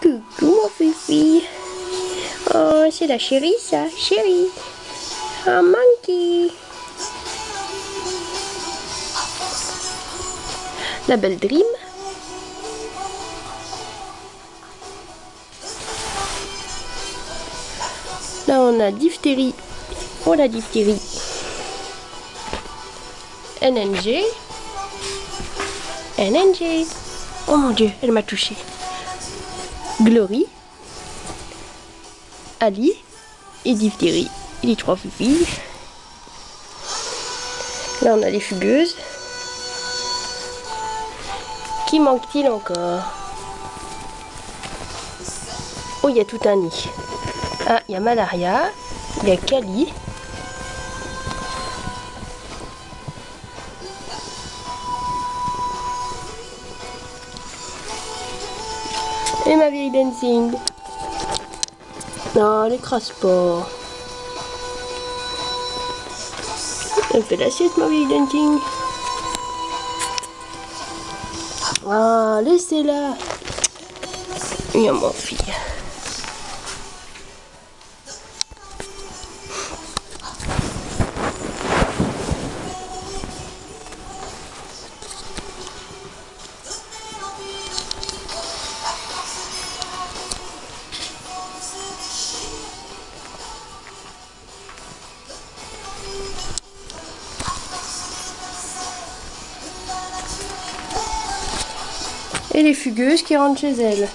Coucou mon fifi. Oh, c'est la chérie ça, chérie. Un monkey. La belle Dream. Là on a diphtérie. Oh la diphtérie. NNG. NNG. Oh mon dieu, elle m'a touché. Glory. Ali. Et diphtérie. Les trois filles. Là on a les fugueuses. Qui manque-t-il encore? Oh, il y a tout un nid. Ah, il y a Malaria. Il y a Kali. Et ma vieille dancing. Non, elle écrase pas. Elle fait la sieste, ma vieille dancing. Ah, laissez-la. Il y a mon fille. Et les fugueuses qui rentrent chez elles.